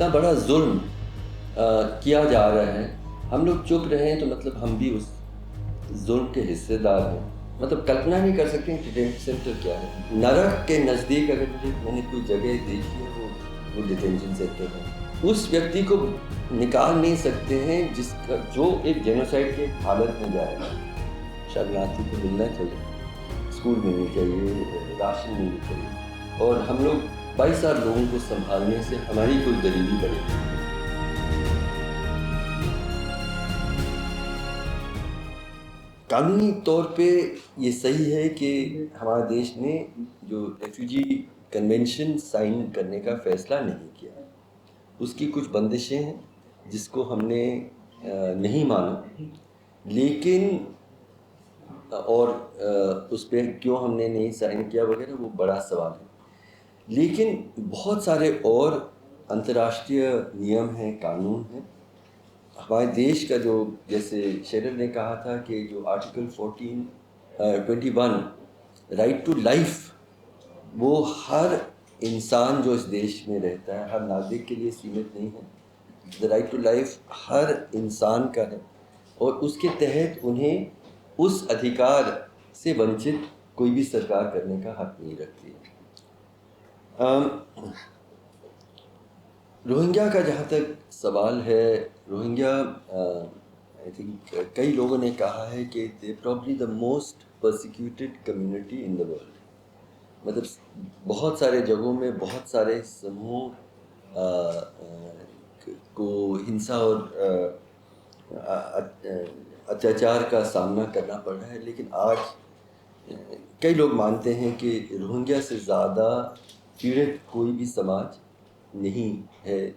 इतना बड़ा जुल्म किया जा रहा है, हम लोग चुप रहे हैं तो मतलब हम भी उस जुल्म के हिस्सेदार हैं। मतलब कल्पना नहीं कर सकते कि डिटेंशन सेंटर क्या है। नरक के नज़दीक अगर मैंने कोई जगह देखी है वो डिटेंशन सेंटर है। उस व्यक्ति को निकाल नहीं सकते हैं जिसका जो एक जेनोसाइड के हालत में जाएगा। शरणार्थी को मिलना चाहिए, स्कूल मिलनी चाहिए, राशन मिलनी चाहिए, और हम लोग 22,000 लोगों को संभालने से हमारी कोई गरीबी बढ़ेगी। कानूनी तौर पे ये सही है कि हमारे देश ने जो रेफ्यूजी कन्वेंशन साइन करने का फैसला नहीं किया, उसकी कुछ बंदिशें हैं जिसको हमने नहीं माना, लेकिन और उस पर क्यों हमने नहीं साइन किया वगैरह वो बड़ा सवाल है। लेकिन बहुत सारे और अंतर्राष्ट्रीय नियम हैं, कानून हैं। हमारे देश का जो, जैसे शेरर ने कहा था कि जो आर्टिकल 21 राइट टू लाइफ, वो हर इंसान जो इस देश में रहता है, हर नागरिक के लिए सीमित नहीं है। द राइट टू लाइफ हर इंसान का है और उसके तहत उन्हें उस अधिकार से वंचित कोई भी सरकार करने का हक नहीं रखती है। रोहिंग्या का जहाँ तक सवाल है, रोहिंग्या आई थिंक कई लोगों ने कहा है कि they probably the most persecuted community in the world. मतलब बहुत सारे जगहों में बहुत सारे समूह को हिंसा और अत्याचार का सामना करना पड़ रहा है, लेकिन आज कई लोग मानते हैं कि रोहिंग्या से ज़्यादा पीड़ित कोई भी समाज नहीं है।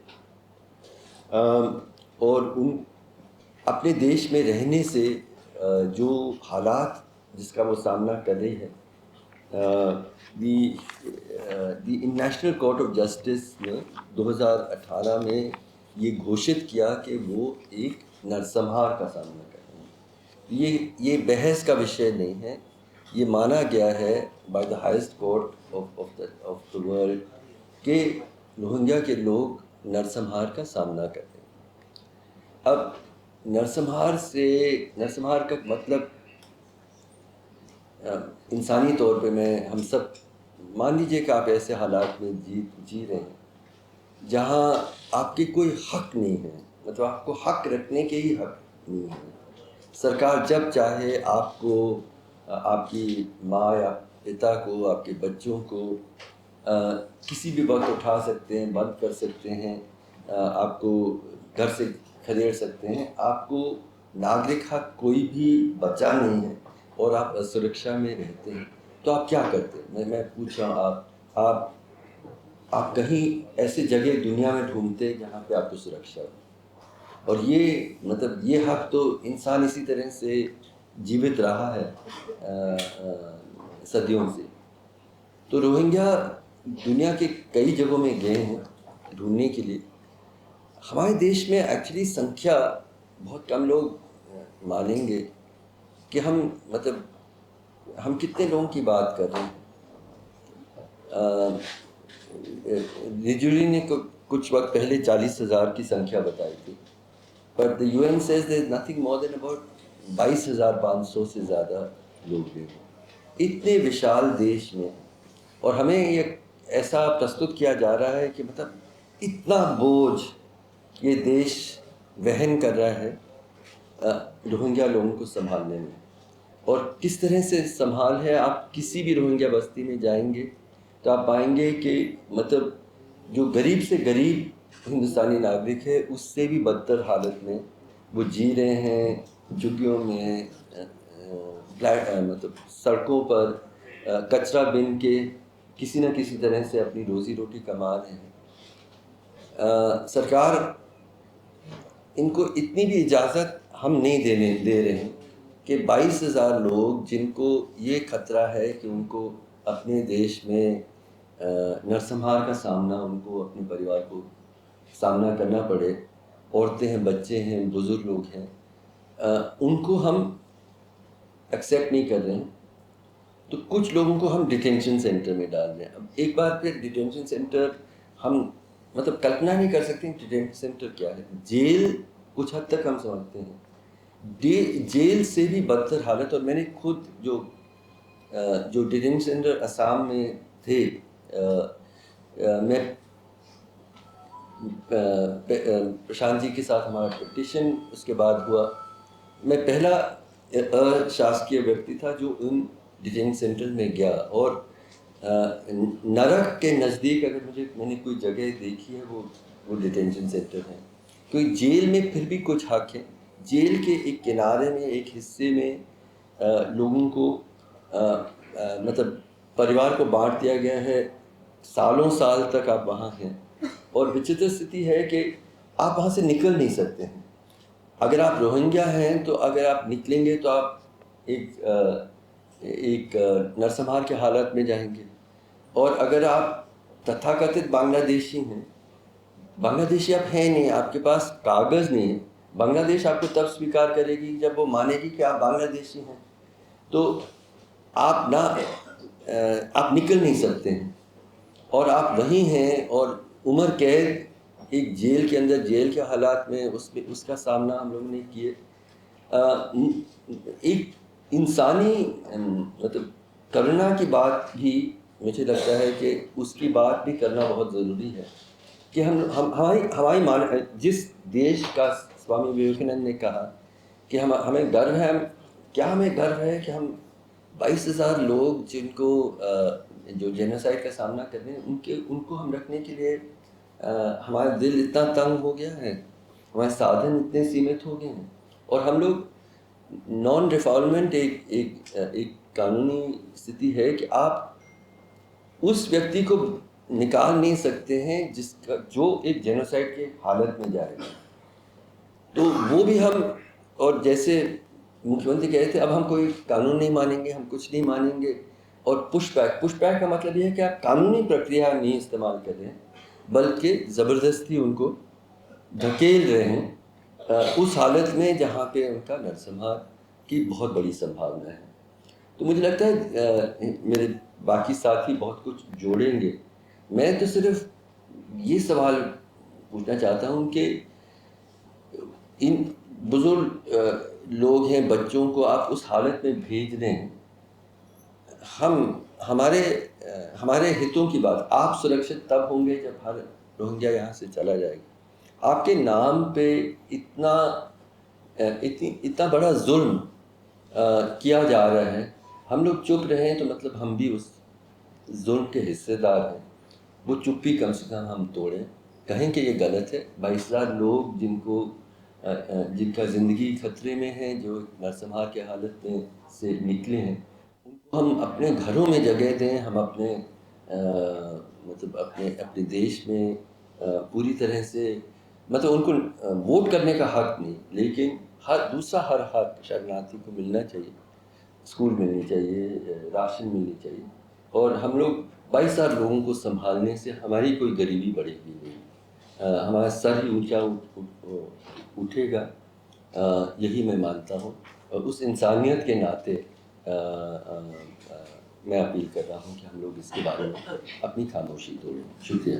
और उन अपने देश में रहने से जो हालात जिसका वो सामना कर रही है, the international court of justice ने 2018 में ये घोषित किया कि वो एक नरसंहार का सामना कर रहे हैं। ये बहस का विषय नहीं है, ये माना गया है by the highest court of the world कि रोहिंग्या के लोग नरसंहार का सामना कर रहे हैं। अब नरसंहार का मतलब इंसानी तौर पे हम सब मान लीजिए कि आप ऐसे हालात में जी रहे हैं जहाँ आपके कोई हक नहीं है, मतलब आपको हक रखने के ही हक नहीं है। सरकार जब चाहे आपको, आपकी माँ या पिता को, आपके बच्चों को किसी भी वक्त उठा सकते हैं, बंद कर सकते हैं, आपको घर से खदेड़ सकते हैं। आपको नागरिक हक कोई भी बचा नहीं है और आप असुरक्षा में रहते हैं, तो आप क्या करते हैं? मैं पूछ रहा हूँ, आप कहीं ऐसे जगह दुनिया में ढूंढते हैं जहाँ पे आपको सुरक्षा हो। और ये मतलब ये हक तो इंसान इसी तरह से जीवित रहा है सदियों से। तो रोहिंग्या दुनिया के कई जगहों में गए हैं ढूंढने के लिए। हमारे देश में एक्चुअली संख्या बहुत कम लोग मानेंगे कि हम कितने लोगों की बात कर रहे हैं। रिजुली ने कुछ वक्त पहले 40,000 की संख्या बताई थी, पर the UN says there is nothing more than about 22,500 से ज़्यादा लोग हैं इतने विशाल देश में। और हमें ये ऐसा प्रस्तुत किया जा रहा है कि मतलब इतना बोझ ये देश वहन कर रहा है रोहिंग्या लोगों को संभालने में। और किस तरह से संभाल है, आप किसी भी रोहिंग्या बस्ती में जाएंगे तो आप पाएंगे कि मतलब जो गरीब से गरीब हिंदुस्तानी नागरिक है उससे भी बदतर हालत में वो जी रहे हैं, झुग्गियों में, मतलब सड़कों पर कचरा बिन के किसी न किसी तरह से अपनी रोजी रोटी कमा रहे हैं। सरकार इनको इतनी भी इजाज़त हम नहीं दे रहे हैं कि 22,000 लोग जिनको ये खतरा है कि उनको अपने देश में नरसंहार का सामना, उनको अपने परिवार को सामना करना पड़े, औरतें हैं, बच्चे हैं, बुज़ुर्ग लोग हैं, उनको हम एक्सेप्ट नहीं कर रहे हैं। तो कुछ लोगों को हम डिटेंशन सेंटर में डाल रहे हैं। अब एक बार फिर डिटेंशन सेंटर हम मतलब कल्पना नहीं कर सकते डिटेंशन सेंटर क्या है। जेल कुछ हद तक हम समझते हैं, जेल से भी बदतर हालत। और मैंने खुद जो डिटेंशन सेंटर असम में थे, मैं प्रशांत जी के साथ हमारा पिटिशन उसके बाद हुआ। मैं पहला अशासकीय व्यक्ति था जो उन डिटेंशन सेंटर में गया। और नरक के नज़दीक अगर मैंने कोई जगह देखी है वो डिटेंशन सेंटर है। क्योंकि जेल में फिर भी कुछ हक है। जेल के एक किनारे में, एक हिस्से में लोगों को मतलब परिवार को बांट दिया गया है। सालों साल तक आप वहाँ हैं और विचित्र स्थिति है कि आप वहाँ से निकल नहीं सकते हैं। अगर आप रोहिंग्या हैं तो अगर आप निकलेंगे तो आप एक नरसंहार के हालत में जाएंगे। और अगर आप तथाकथित बांग्लादेशी हैं, बांग्लादेशी आप हैं नहीं, आपके पास कागज़ नहीं है, बांग्लादेश आपको तब स्वीकार करेगी जब वो मानेगी कि आप बांग्लादेशी हैं। तो आप आप निकल नहीं सकते हैं और आप वहीं हैं। और उम्र कैद एक जेल के अंदर, जेल के हालात में उसका सामना हम लोगों ने किए। एक इंसानी मतलब करुणा की बात भी मुझे लगता है कि उसकी बात भी करना बहुत ज़रूरी है कि हम हमारी मान जिस देश का स्वामी विवेकानंद ने कहा कि हमें गर्व है। क्या हमें गर्व है कि हम 22,000 लोग जिनको जो जेनोसाइड का सामना कर रहे हैं उनको हम रखने के लिए हमारा दिल इतना तंग हो गया है, हमारे साधन इतने सीमित हो गए हैं। और हम लोग नॉन रिफॉल्वमेंट एक कानूनी स्थिति है कि आप उस व्यक्ति को निकाल नहीं सकते हैं जो एक जेनोसाइड के हालत में जाएगा। तो वो भी हम, और जैसे मुख्यमंत्री कह रहे थे, अब हम कोई कानून नहीं मानेंगे, हम कुछ नहीं मानेंगे। और पुशबैक का मतलब ये है कि आप कानूनी प्रक्रिया नहीं इस्तेमाल कर रहे हैं बल्कि ज़बरदस्ती उनको धकेल रहे हैं उस हालत में जहाँ पे उनका नरसंहार की बहुत बड़ी संभावना है। तो मुझे लगता है मेरे बाकी साथी बहुत कुछ जोड़ेंगे। मैं तो सिर्फ ये सवाल पूछना चाहता हूँ कि इन बुजुर्ग लोग हैं, बच्चों को आप उस हालत में भेज रहे हैं। हमारे हितों की बात, आप सुरक्षित तब होंगे जब हर रोहिंग्या यहाँ से चला जाएगा। आपके नाम पे इतना बड़ा जुल्म किया जा रहा है। हम लोग चुप रहे हैं तो मतलब हम भी उस जुल्म के हिस्सेदार हैं। वो चुप्पी कम से कम हम तोड़ें, कहें कि ये गलत है। 22,000 लोग जिनका ज़िंदगी खतरे में है, जो नरसंहार के हालत में से निकले हैं, उनको हम अपने घरों में जगह दें। हम मतलब अपने देश में पूरी तरह से, मतलब उनको वोट करने का हक नहीं, लेकिन हर हक शरणार्थी को मिलना चाहिए। स्कूल मिलनी चाहिए, राशन मिलनी चाहिए। और हम लोग 22,000 लोगों को संभालने से हमारी कोई गरीबी बढ़ेगी नहीं, हमारा सर ही ऊंचा उठेगा। यही मैं मानता हूँ। और उस इंसानियत के नाते मैं अपील कर रहा हूँ कि हम लोग इसके बारे में अपनी खामोशी तोड़ें। शुक्रिया।